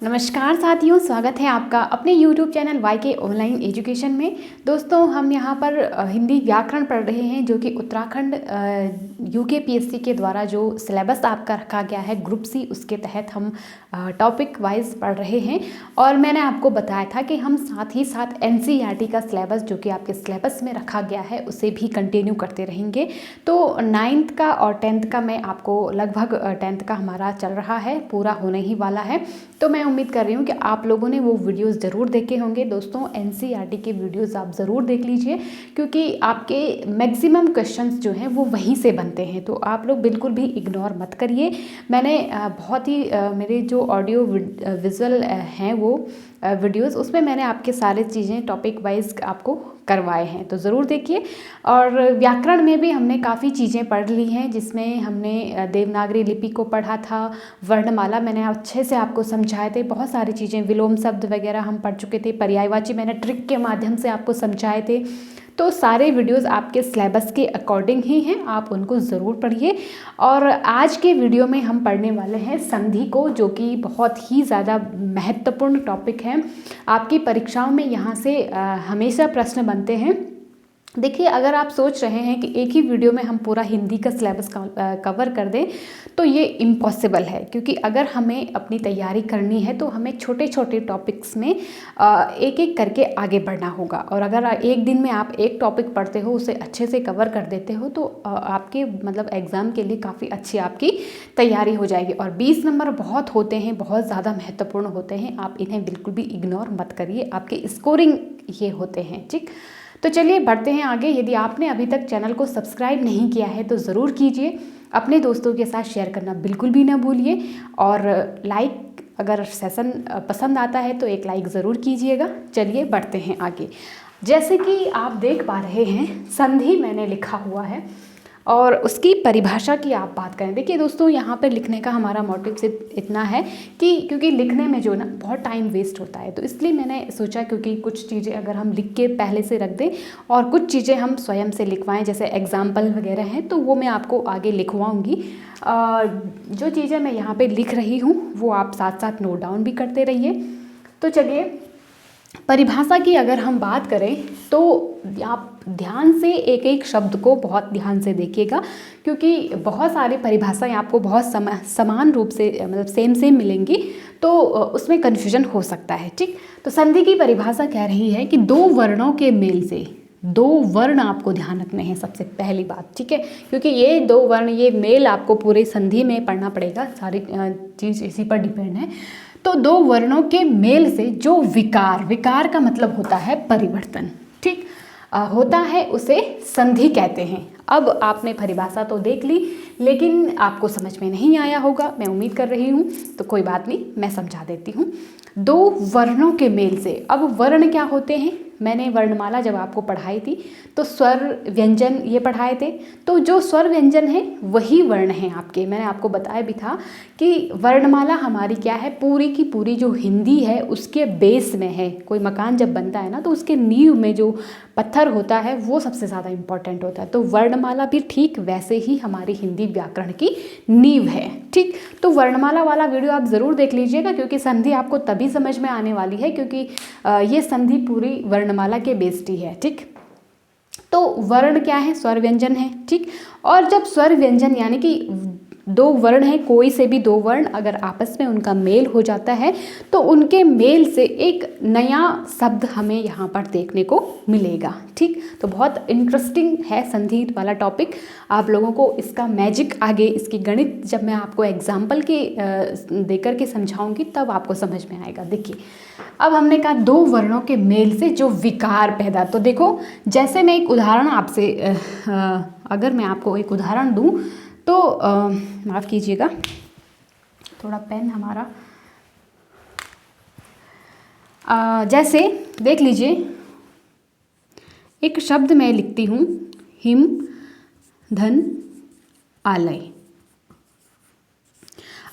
नमस्कार साथियों, स्वागत है आपका अपने YouTube channel YK online education में। दोस्तों, हम यहाँ पर हिंदी व्याकरण पढ़ रहे हैं, जो कि उत्तराखंड UKPSC के द्वारा जो सिलेबस आपका रखा गया है ग्रुप C, उसके तहत हम टॉपिक वाइज पढ़ रहे हैं। और मैंने आपको बताया था कि हम साथ ही साथ NCERT का सिलेबस जो कि आपके सिलेबस में रखा गया है उसे भी कंटिन्यू करते रहेंगे। तो 9th का और 10th का मैं आपको लगभग 10th का हमारा चल रहा है, पूरा होने ही वाला है। तो मैं उम्मीद कर रही हूँ कि आप लोगों ने वो वीडियोस ज़रूर देखे होंगे। दोस्तों, NCERT के वीडियोस आप ज़रूर देख लीजिए, क्योंकि आपके मैक्सिमम क्वेश्चंस जो हैं वो वहीं से बनते हैं। तो आप लोग बिल्कुल भी इग्नोर मत करिए। मैंने बहुत ही मेरे जो ऑडियो विजुअल हैं वो वीडियोस, उसमें मैंने आपके सारे चीज़ें टॉपिक वाइज आपको करवाए हैं, तो ज़रूर देखिए। और व्याकरण में भी हमने काफ़ी चीज़ें पढ़ ली हैं, जिसमें हमने देवनागरी लिपि को पढ़ा था, वर्णमाला मैंने अच्छे से आपको समझाए थे, बहुत सारी चीज़ें, विलोम शब्द वगैरह हम पढ़ चुके थे, पर्यायवाची मैंने ट्रिक के माध्यम से आपको समझाए थे। तो सारे वीडियोस आपके सिलेबस के अकॉर्डिंग ही हैं, आप उनको ज़रूर पढ़िए। और आज के वीडियो में हम पढ़ने वाले हैं संधि को, जो कि बहुत ही ज़्यादा महत्वपूर्ण टॉपिक है। आपकी परीक्षाओं में यहाँ से हमेशा प्रश्न बनते हैं। देखिए, अगर आप सोच रहे हैं कि एक ही वीडियो में हम पूरा हिंदी का सिलेबस कवर कर दें, तो ये इम्पॉसिबल है, क्योंकि अगर हमें अपनी तैयारी करनी है तो हमें छोटे छोटे टॉपिक्स में एक एक करके आगे बढ़ना होगा। और अगर एक दिन में आप एक टॉपिक पढ़ते हो, उसे अच्छे से कवर कर देते हो, तो आपके मतलब एग्ज़ाम के लिए काफ़ी अच्छी आपकी तैयारी हो जाएगी। और 20 नंबर बहुत होते हैं, बहुत ज़्यादा महत्वपूर्ण होते हैं, आप इन्हें बिल्कुल भी इग्नोर मत करिए, आपके स्कोरिंग ये होते हैं। ठीक, तो चलिए बढ़ते हैं आगे। यदि आपने अभी तक चैनल को सब्सक्राइब नहीं किया है तो ज़रूर कीजिए, अपने दोस्तों के साथ शेयर करना बिल्कुल भी ना भूलिए। और लाइक, अगर सेशन पसंद आता है तो एक लाइक ज़रूर कीजिएगा। चलिए बढ़ते हैं आगे। जैसे कि आप देख पा रहे हैं, संधि मैंने लिखा हुआ है और उसकी परिभाषा की आप बात करें। देखिए दोस्तों, यहाँ पर लिखने का हमारा मोटिव सिर्फ इतना है कि क्योंकि लिखने में जो ना बहुत टाइम वेस्ट होता है, तो इसलिए मैंने सोचा क्योंकि कुछ चीज़ें अगर हम लिख के पहले से रख दें और कुछ चीज़ें हम स्वयं से लिखवाएं, जैसे एग्जाम्पल वगैरह हैं, तो वो मैं आपको आगे लिखवाऊँगी। जो चीज़ें मैं यहाँ पर लिख रही हूँ वो आप साथ साथ नोट डाउन भी करते रहिए। तो चलिए, परिभाषा की अगर हम बात करें तो आप ध्यान से एक एक शब्द को बहुत ध्यान से देखिएगा, क्योंकि बहुत सारी परिभाषाएं आपको बहुत समान रूप से मतलब सेम मिलेंगी, तो उसमें कन्फ्यूजन हो सकता है। ठीक, तो संधि की परिभाषा कह रही है कि दो वर्णों के मेल से, दो वर्ण आपको ध्यान रखने हैं सबसे पहली बात। ठीक है, क्योंकि ये दो वर्ण, ये मेल आपको पूरे संधि में पढ़ना पड़ेगा, सारी चीज़ इसी पर डिपेंड है। तो दो वर्णों के मेल से जो विकार, विकार का मतलब होता है परिवर्तन, ठीक होता है, उसे संधि कहते हैं। अब आपने परिभाषा तो देख ली, लेकिन आपको समझ में नहीं आया होगा, मैं उम्मीद कर रही हूँ, तो कोई बात नहीं, मैं समझा देती हूँ। दो वर्णों के मेल से, अब वर्ण क्या होते हैं, मैंने वर्णमाला जब आपको पढ़ाई थी तो स्वर व्यंजन ये पढ़ाए थे, तो जो स्वर व्यंजन है वही वर्ण हैं आपके। मैंने आपको बताया भी था कि वर्णमाला हमारी क्या है, पूरी की पूरी जो हिंदी है उसके बेस में है। कोई मकान जब बनता है ना, तो उसके नींव में जो पत्थर होता है वो सबसे ज़्यादा इम्पॉर्टेंट होता है। तो वर्णमाला भी ठीक वैसे ही हमारी हिंदी व्याकरण की नींव है। ठीक, तो वर्णमाला वाला वीडियो आप ज़रूर देख लीजिएगा, क्योंकि संधि आपको तभी समझ में आने वाली है क्योंकि ये संधि पूरी वर्णमाला के बेस्ड ही है। ठीक, तो वर्ण क्या है, स्वर व्यंजन है। ठीक, और जब स्वर व्यंजन यानी कि दो वर्ण हैं, कोई से भी दो वर्ण अगर आपस में उनका मेल हो जाता है तो उनके मेल से एक नया शब्द हमें यहाँ पर देखने को मिलेगा। ठीक, तो बहुत इंटरेस्टिंग है संधि वाला टॉपिक। आप लोगों को इसका मैजिक आगे, इसकी गणित जब मैं आपको एग्जाम्पल के देकर के समझाऊंगी तब आपको समझ में आएगा। देखिए, अब हमने कहा दो वर्णों के मेल से जो विकार पैदा, तो देखो, जैसे मैं एक उदाहरण आपसे अगर मैं आपको एक उदाहरण दूं तो माफ़ कीजिएगा, थोड़ा पेन हमारा जैसे देख लीजिए, एक शब्द मैं लिखती हूँ, हिम धन आलय।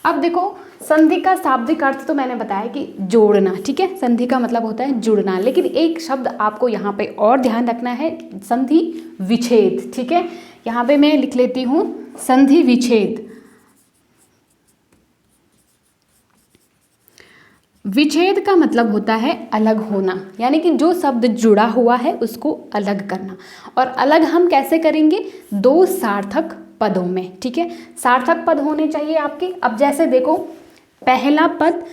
अब देखो, संधि का शाब्दिक अर्थ तो मैंने बताया कि जोड़ना। ठीक है, संधि का मतलब होता है जुड़ना, लेकिन एक शब्द आपको यहाँ पे और ध्यान रखना है, संधि विच्छेद। ठीक है, यहाँ पे मैं लिख लेती हूँ संधि विच्छेद। विच्छेद का मतलब होता है अलग होना, यानी कि जो शब्द जुड़ा हुआ है उसको अलग करना। और अलग हम कैसे करेंगे? दो सार्थक पदों में, ठीक है। सार्थक पद होने चाहिए आपके। अब जैसे देखो, पहला पद,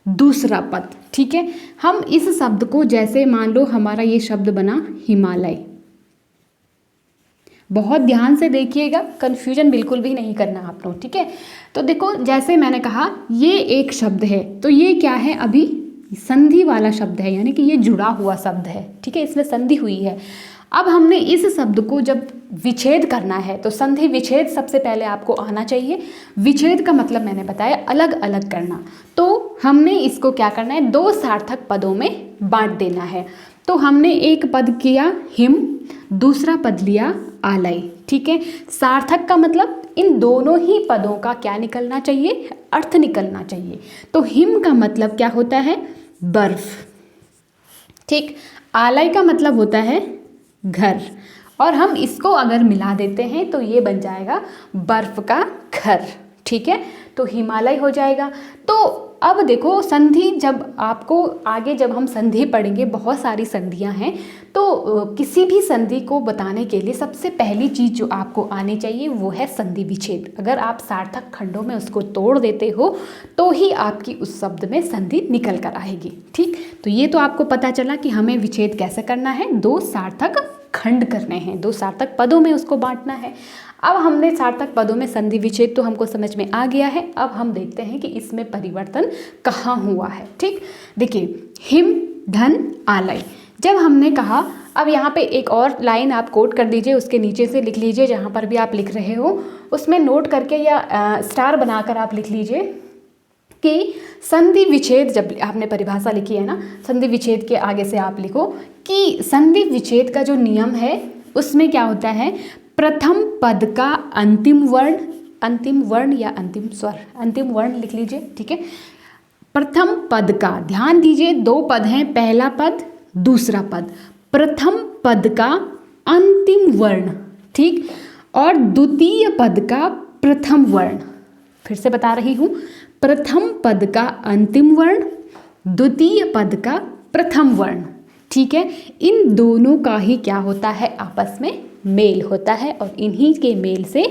दूसरा पद, ठीक है। हम इस शब्द को, जैसे मान लो हमारा ये शब्द बना हिमालय, बहुत ध्यान से देखिएगा, कंफ्यूजन बिल्कुल भी नहीं करना आप लोग, ठीक है। तो देखो, जैसे मैंने कहा ये एक शब्द है, तो ये क्या है? अभी संधि वाला शब्द है, यानी कि ये जुड़ा हुआ शब्द है, ठीक है, इसमें संधि हुई है। अब हमने इस शब्द को जब विच्छेद करना है तो संधि विच्छेद सबसे पहले आपको आना चाहिए। विच्छेद का मतलब मैंने बताया अलग अलग करना। तो हमने इसको क्या करना है? दो सार्थक पदों में बांट देना है। तो हमने एक पद किया हिम, दूसरा पद लिया आलय, ठीक है। सार्थक का मतलब इन दोनों ही पदों का क्या निकलना चाहिए? अर्थ निकलना चाहिए। तो हिम का मतलब क्या होता है? बर्फ, ठीक। आलय का मतलब होता है घर, और हम इसको अगर मिला देते हैं तो ये बन जाएगा बर्फ का घर, ठीक है। तो हिमालय हो जाएगा। तो अब देखो, संधि जब आपको आगे जब हम संधि पढ़ेंगे, बहुत सारी संधियां हैं, तो किसी भी संधि को बताने के लिए सबसे पहली चीज़ जो आपको आनी चाहिए वो है संधि विच्छेद। अगर आप सार्थक खंडों में उसको तोड़ देते हो तो ही आपकी उस शब्द में संधि निकल कर आएगी, ठीक। तो ये तो आपको पता चला कि हमें विच्छेद कैसे करना है, दो सार्थक खंड करने हैं, दो सार्थक पदों में उसको बांटना है। अब हमने सार्थक पदों में संधि विच्छेद तो हमको समझ में आ गया है। अब हम देखते हैं कि इसमें परिवर्तन कहाँ हुआ है, ठीक। देखिए, हिम, धन, आलय, जब हमने कहा, अब यहाँ पे एक और लाइन आप कोट कर दीजिए, उसके नीचे से लिख लीजिए, जहाँ पर भी आप लिख रहे हो उसमें नोट करके या स्टार बनाकर आप लिख लीजिए कि संधि विच्छेद, जब आपने परिभाषा लिखी है ना, संधि विच्छेद के आगे से आप लिखो कि संधि विच्छेद का जो नियम है उसमें क्या होता है? प्रथम पद का अंतिम वर्ण या अंतिम स्वर, अंतिम वर्ण लिख लीजिए, ठीक है। प्रथम पद का, ध्यान दीजिए, दो पद हैं, पहला पद, दूसरा पद। प्रथम पद का अंतिम वर्ण, ठीक, और द्वितीय पद का प्रथम वर्ण। फिर से बता रही हूँ, प्रथम पद का अंतिम वर्ण, द्वितीय पद का प्रथम वर्ण, ठीक है। इन दोनों का ही क्या होता है? आपस में मेल होता है, और इन्हीं के मेल से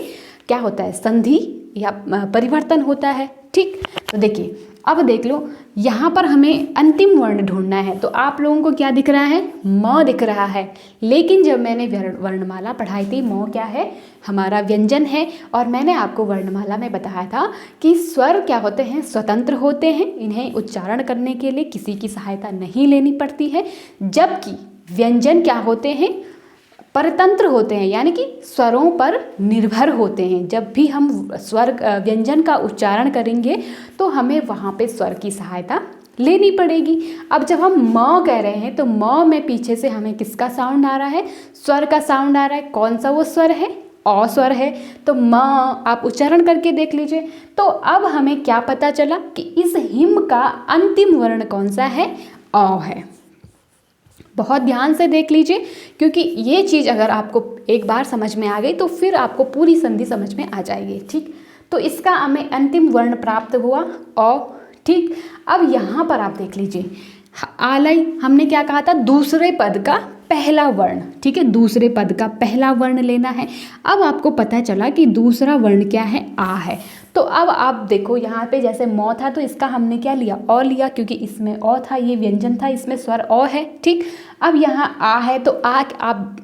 क्या होता है? संधि या परिवर्तन होता है, ठीक। तो देखिए, अब देख लो, यहाँ पर हमें अंतिम वर्ण ढूंढना है, तो आप लोगों को क्या दिख रहा है? म दिख रहा है। लेकिन जब मैंने वर्णमाला पढ़ाई थी, म क्या है? हमारा व्यंजन है। और मैंने आपको वर्णमाला में बताया था कि स्वर क्या होते हैं? स्वतंत्र होते हैं, इन्हें उच्चारण करने के लिए किसी की सहायता नहीं लेनी पड़ती है। जबकि व्यंजन क्या होते हैं? परतंत्र होते हैं, यानी कि स्वरों पर निर्भर होते हैं। जब भी हम स्वर व्यंजन का उच्चारण करेंगे तो हमें वहाँ पे स्वर की सहायता लेनी पड़ेगी। अब जब हम म कह रहे हैं तो म में पीछे से हमें किसका साउंड आ रहा है? स्वर का साउंड आ रहा है। कौन सा वो स्वर है? अ स्वर है। तो म आप उच्चारण करके देख लीजिए। तो अब हमें क्या पता चला कि इस हिम का अंतिम वर्ण कौन सा है? अ है। बहुत ध्यान से देख लीजिए, क्योंकि ये चीज़ अगर आपको एक बार समझ में आ गई तो फिर आपको पूरी संधि समझ में आ जाएगी, ठीक। तो इसका हमें अंतिम वर्ण प्राप्त हुआ अ, ठीक। अब यहाँ पर आप देख लीजिए, आलय हमने क्या कहा था? दूसरे पद का पहला वर्ण, ठीक है, दूसरे पद का पहला वर्ण लेना है। अब आपको पता चला कि दूसरा वर्ण क्या है? आ है। तो अब आप देखो, यहाँ पे जैसे म था तो इसका हमने क्या लिया? अ लिया, क्योंकि इसमें अ था, ये व्यंजन था, इसमें स्वर अ है, ठीक। अब यहाँ आ है, तो आ आप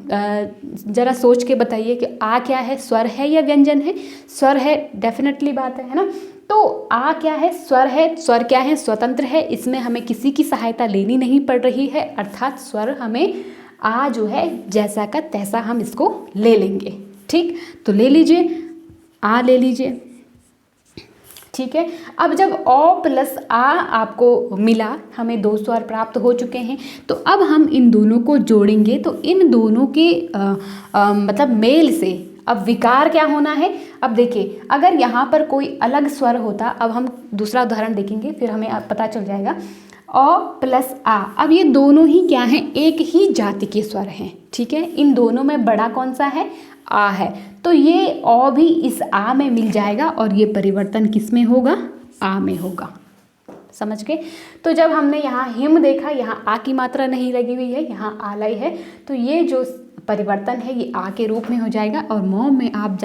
ज़रा सोच के बताइए कि आ क्या है? स्वर है या व्यंजन है? स्वर है, डेफिनेटली बात है ना। तो आ क्या है? स्वर है। स्वर क्या है? स्वतंत्र है, इसमें हमें किसी की सहायता लेनी नहीं पड़ रही है, अर्थात स्वर हमें आ जो है जैसा का तैसा हम इसको ले लेंगे, ठीक। तो ले लीजिए, आ ले लीजिए, ठीक है। अब जब अ प्लस आ आपको मिला, हमें दो स्वर प्राप्त हो चुके हैं, तो अब हम इन दोनों को जोड़ेंगे। तो इन दोनों के मतलब मेल से अब विकार क्या होना है? अब देखिए, अगर यहाँ पर कोई अलग स्वर होता, अब हम दूसरा उदाहरण देखेंगे, फिर हमें पता चल जाएगा। अ प्लस आ, अब ये दोनों ही क्या हैं? एक ही जाति के स्वर हैं, ठीक है। इन दोनों में बड़ा कौन सा है? आ है। तो ये अ भी इस आ में मिल जाएगा, और ये परिवर्तन किस में होगा? आ में होगा। समझ गए। तो जब हमने यहाँ हिम देखा, यहाँ आ की मात्रा नहीं लगी हुई है, यहाँ आलय है, तो ये जो परिवर्तन है ये आ के रूप में हो जाएगा। और मौ में आप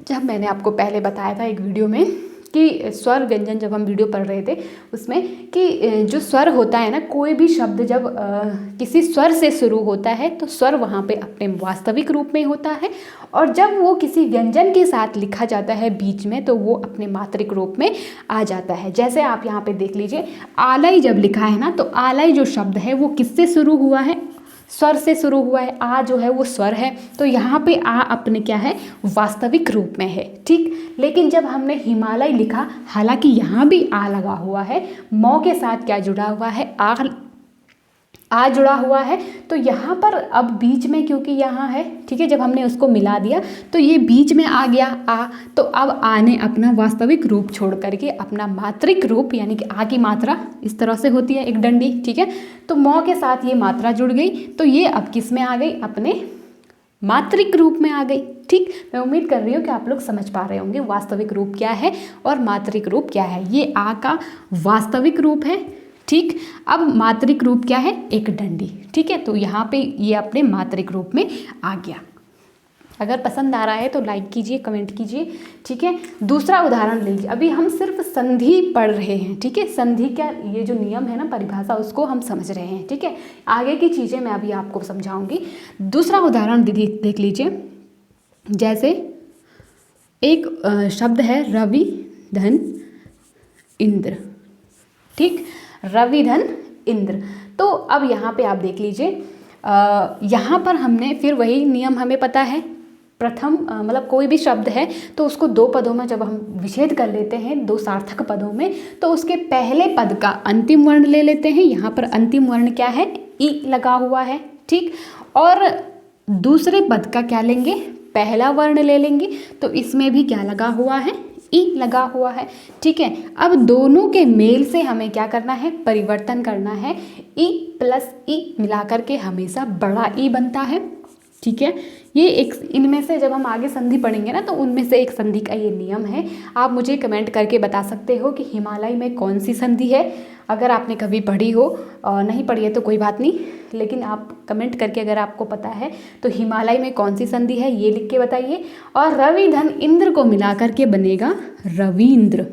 जब मैंने आपको पहले बताया था एक वीडियो में कि स्वर व्यंजन, जब हम वीडियो पढ़ रहे थे उसमें, कि जो स्वर होता है ना, कोई भी शब्द जब किसी स्वर से शुरू होता है तो स्वर वहाँ पे अपने वास्तविक रूप में होता है, और जब वो किसी व्यंजन के साथ लिखा जाता है बीच में तो वो अपने मात्रिक रूप में आ जाता है। जैसे आप यहाँ पे देख लीजिए, आलय जब लिखा है ना, तो आलय जो शब्द है वो किससे शुरू हुआ है, स्वर से शुरू हुआ है। आ जो है वो स्वर है, तो यहाँ पे आ अपने क्या है, वास्तविक रूप में है, ठीक। लेकिन जब हमने हिमालय लिखा, हालांकि यहाँ भी आ लगा हुआ है, मौ के साथ क्या जुड़ा हुआ है, आ जुड़ा हुआ है, तो यहाँ पर अब बीच में, क्योंकि यहाँ है, ठीक है, जब हमने उसको मिला दिया तो ये बीच में आ गया आ, तो अब आ ने अपना वास्तविक रूप छोड़ करके अपना मात्रिक रूप, यानी कि आ की मात्रा इस तरह से होती है, एक डंडी, ठीक है, तो मौ के साथ ये मात्रा जुड़ गई, तो ये अब किस में आ गई, अपने मात्रिक रूप में आ गई, ठीक। मैं उम्मीद कर रही हूँ कि आप लोग समझ पा रहे होंगे वास्तविक रूप क्या है और मात्रिक रूप क्या है। ये आ का वास्तविक रूप है, ठीक। अब मात्रिक रूप क्या है, एक डंडी, ठीक है। तो यहाँ पे ये अपने मात्रिक रूप में आ गया। अगर पसंद आ रहा है तो लाइक कीजिए, कमेंट कीजिए, ठीक है। दूसरा उदाहरण लीजिए। अभी हम सिर्फ संधि पढ़ रहे हैं, ठीक है। संधि का ये जो नियम है ना, परिभाषा, उसको हम समझ रहे हैं, ठीक है। आगे की चीज़ें मैं अभी आपको समझाऊंगी। दूसरा उदाहरण देख लीजिए। जैसे एक शब्द है रवि धन इंद्र, ठीक, रवि धन इंद्र। तो अब यहाँ पे आप देख लीजिए, यहाँ पर हमने फिर वही नियम हमें पता है। प्रथम मतलब कोई भी शब्द है तो उसको दो पदों में जब हम विच्छेद कर लेते हैं, दो सार्थक पदों में, तो उसके पहले पद का अंतिम वर्ण ले लेते हैं। यहाँ पर अंतिम वर्ण क्या है, ई लगा हुआ है, ठीक। और दूसरे पद का क्या लेंगे, पहला वर्ण ले लेंगे, तो इसमें भी क्या लगा हुआ है, ई लगा हुआ है, ठीक है। अब दोनों के मेल से हमें क्या करना है, परिवर्तन करना है। ई प्लस ई मिलाकर के हमेशा बड़ा ई बनता है, ठीक है। ये एक, इनमें से जब हम आगे संधि पढ़ेंगे ना, तो उनमें से एक संधि का ये नियम है। आप मुझे कमेंट करके बता सकते हो कि हिमालय में कौन सी संधि है। अगर आपने कभी पढ़ी हो, नहीं पढ़ी है तो कोई बात नहीं, लेकिन आप कमेंट करके अगर आपको पता है तो हिमालय में कौन सी संधि है ये लिख के बताइए। और रवि धन इंद्र को मिला करके बनेगा रवींद्र,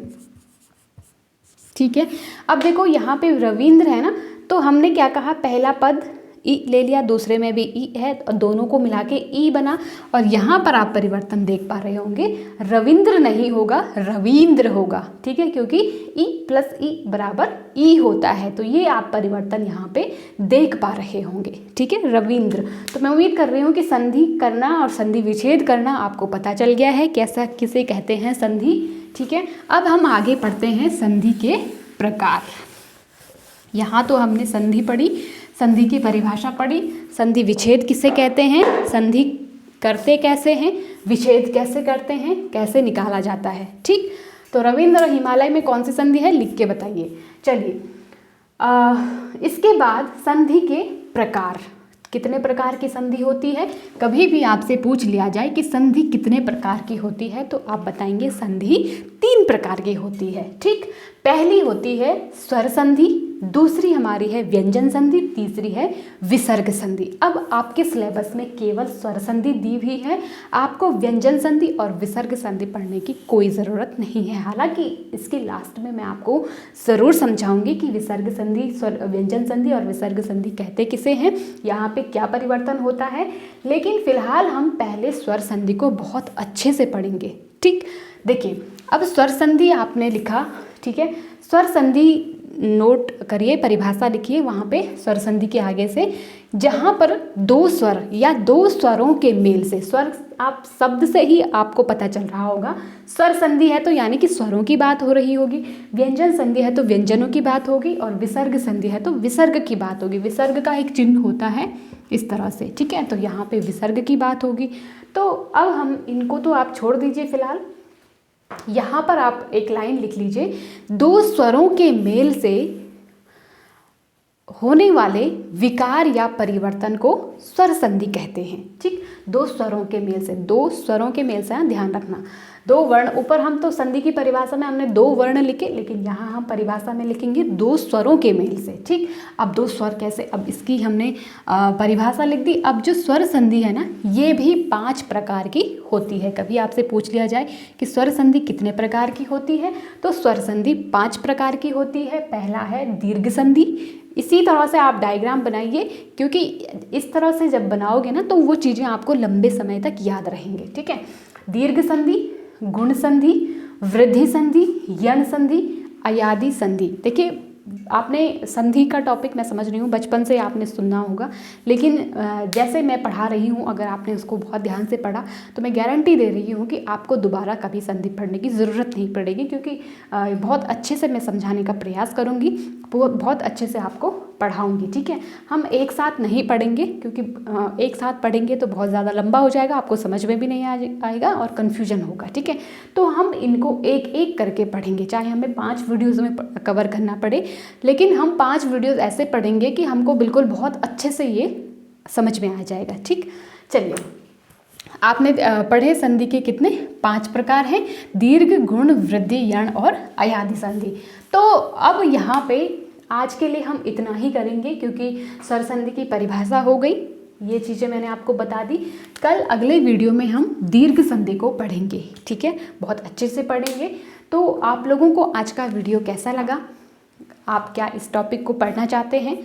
ठीक है। अब देखो यहाँ पे रवींद्र है ना, तो हमने क्या कहा, पहला पद ई ले लिया, दूसरे में भी ई है, और दोनों को मिला के ई बना। और यहाँ पर आप परिवर्तन देख पा रहे होंगे, रविंद्र नहीं होगा, रवींद्र होगा, ठीक है, क्योंकि ई प्लस ई बराबर ई होता है। तो ये आप परिवर्तन यहाँ पे देख पा रहे होंगे, ठीक है, रवींद्र। तो मैं उम्मीद कर रही हूँ कि संधि करना और संधि विच्छेद करना आपको पता चल गया है, कैसा किसे कहते हैं संधि, ठीक है। अब हम आगे पढ़ते हैं संधि के प्रकार। यहाँ तो हमने संधि पढ़ी, संधि की परिभाषा पढ़ी, संधि विच्छेद किसे कहते हैं, संधि करते कैसे हैं, विच्छेद कैसे करते हैं, कैसे निकाला जाता है, ठीक। तो रविंद्र और हिमालय में कौन सी संधि है, लिख के बताइए। चलिए, इसके बाद संधि के प्रकार, कितने प्रकार की संधि होती है। कभी भी आपसे पूछ लिया जाए कि संधि कितने प्रकार की होती है, तो आप बताएंगे संधि 3 प्रकार की होती है, ठीक। पहली होती है स्वर संधि, दूसरी हमारी है व्यंजन संधि, तीसरी है विसर्ग संधि। अब आपके सिलेबस में केवल स्वर संधि दी हुई है, आपको व्यंजन संधि और विसर्ग संधि पढ़ने की कोई ज़रूरत नहीं है। हालांकि इसके लास्ट में मैं आपको ज़रूर समझाऊंगी कि विसर्ग संधि, व्यंजन संधि और विसर्ग संधि कहते किसे हैं, यहाँ पे क्या परिवर्तन होता है। लेकिन फिलहाल हम पहले स्वर संधि को बहुत अच्छे से पढ़ेंगे, ठीक। देखिए, अब स्वर संधि आपने लिखा, ठीक है, स्वर संधि नोट करिए, परिभाषा लिखिए वहाँ पे स्वर संधि के आगे से, जहाँ पर दो स्वर या दो स्वरों के मेल से, स्वर आप शब्द से ही आपको पता चल रहा होगा, स्वर संधि है तो यानी कि स्वरों की बात हो रही होगी, व्यंजन संधि है तो व्यंजनों की बात होगी, और विसर्ग संधि है तो विसर्ग की बात होगी। विसर्ग का एक चिन्ह होता है इस तरह से, ठीक है, तो यहाँ पे विसर्ग की बात होगी। तो अब हम इनको तो आप छोड़ दीजिए फिलहाल, यहाँ पर आप एक लाइन लिख लीजिए, दो स्वरों के मेल से होने वाले विकार या परिवर्तन को स्वर संधि कहते हैं, ठीक। दो स्वरों के मेल से, दो स्वरों के मेल से, ध्यान रखना, दो वर्ण, ऊपर हम तो संधि की परिभाषा में हमने दो वर्ण लिखे, लेकिन यहाँ हम परिभाषा में लिखेंगे दो स्वरों के मेल से। ठीक, अब दो स्वर कैसे, अब इसकी हमने परिभाषा लिख दी। अब जो स्वर संधि है ना, ये भी 5 प्रकार की होती है। कभी आपसे पूछ लिया जाए कि स्वर संधि कितने प्रकार की होती है, तो स्वर संधि 5 प्रकार की होती है। पहला है दीर्घ संधि। इसी तरह से आप डायग्राम बनाइए, क्योंकि इस तरह से जब बनाओगे ना तो वो चीज़ें आपको लंबे समय तक याद रहेंगे। ठीक है, दीर्घ संधि, गुण संधि, वृद्धि संधि, यण संधि, अयादि संधि। देखिए, आपने संधि का टॉपिक मैं समझ रही हूँ बचपन से आपने सुना होगा, लेकिन जैसे मैं पढ़ा रही हूँ, अगर आपने उसको बहुत ध्यान से पढ़ा तो मैं गारंटी दे रही हूँ कि आपको दोबारा कभी संधि पढ़ने की ज़रूरत नहीं पड़ेगी, क्योंकि बहुत अच्छे से मैं समझाने का प्रयास करूँगी, बहुत अच्छे से आपको पढ़ाऊँगी। ठीक है, हम एक साथ नहीं पढ़ेंगे, क्योंकि एक साथ पढ़ेंगे तो बहुत ज़्यादा लंबा हो जाएगा, आपको समझ में भी नहीं आएगा और कन्फ्यूजन होगा। ठीक है, तो हम इनको एक एक करके पढ़ेंगे, चाहे हमें 5 वीडियोज़ में कवर करना पड़े, लेकिन हम 5 वीडियोज़ ऐसे पढ़ेंगे कि हमको बिल्कुल बहुत अच्छे से ये समझ में आ जाएगा। ठीक, चलिए, आपने पढ़े संधि के कितने 5 प्रकार हैं, दीर्घ, गुण, वृद्धि, यण और अयादि संधि। तो अब यहाँ पे आज के लिए हम इतना ही करेंगे, क्योंकि स्वर संधि की परिभाषा हो गई, ये चीज़ें मैंने आपको बता दी। कल अगले वीडियो में हम दीर्घ संधि को पढ़ेंगे। ठीक है, बहुत अच्छे से पढ़ेंगे। तो आप लोगों को आज का वीडियो कैसा लगा, आप क्या इस टॉपिक को पढ़ना चाहते हैं,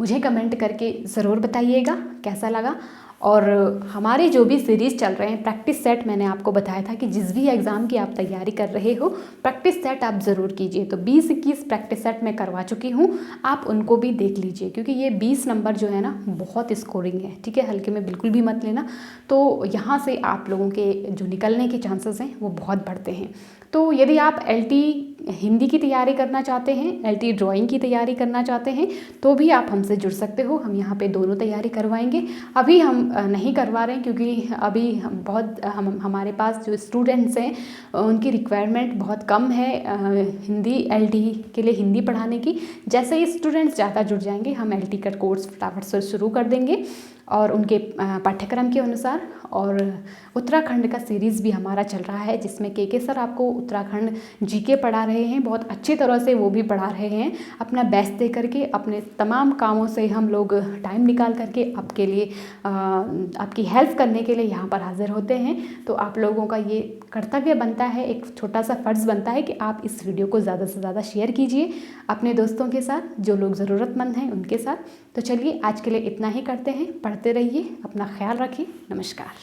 मुझे कमेंट करके ज़रूर बताइएगा कैसा लगा। और हमारे जो भी सीरीज़ चल रहे हैं, प्रैक्टिस सेट, मैंने आपको बताया था कि जिस भी एग्ज़ाम की आप तैयारी कर रहे हो, प्रैक्टिस सेट आप ज़रूर कीजिए। तो 20-21 प्रैक्टिस सेट मैं करवा चुकी हूँ, आप उनको भी देख लीजिए, क्योंकि ये 20 नंबर जो है ना बहुत स्कोरिंग है। ठीक है, हल्के में बिल्कुल भी मत लेना, तो यहाँ से आप लोगों के जो निकलने के चांसेस हैं वो बहुत बढ़ते हैं। तो यदि आप LT हिंदी की तैयारी करना चाहते हैं, LT ड्राइंग की तैयारी करना चाहते हैं, तो भी आप हमसे जुड़ सकते हो। हम यहाँ पे दोनों तैयारी करवाएंगे। अभी हम नहीं करवा रहे हैं, क्योंकि अभी हमारे पास जो स्टूडेंट्स हैं उनकी रिक्वायरमेंट बहुत कम है हिंदी LT के लिए हिंदी पढ़ाने की। जैसे ही स्टूडेंट्स ज़्यादा जुड़ जाएंगे, हम LT का कोर्स फटाफट से शुरू कर देंगे, और उनके पाठ्यक्रम के अनुसार। और उत्तराखंड का सीरीज़ भी हमारा चल रहा है, जिसमें के सर आपको उत्तराखंड GK पढ़ा रहे हैं, बहुत अच्छी तरह से वो भी पढ़ा रहे हैं। अपना बेस्ट दे करके, अपने तमाम कामों से हम लोग टाइम निकाल करके आपके लिए आपकी हेल्प करने के लिए यहाँ पर हाजिर होते हैं। तो आप लोगों का ये कर्तव्य बनता है, एक छोटा सा फ़र्ज़ बनता है कि आप इस वीडियो को ज़्यादा से ज़्यादा शेयर कीजिए अपने दोस्तों के साथ, जो लोग ज़रूरतमंद हैं उनके साथ। तो चलिए, आज के लिए इतना ही करते हैं। पढ़ते रहिए, अपना ख्याल रखिए। नमस्कार।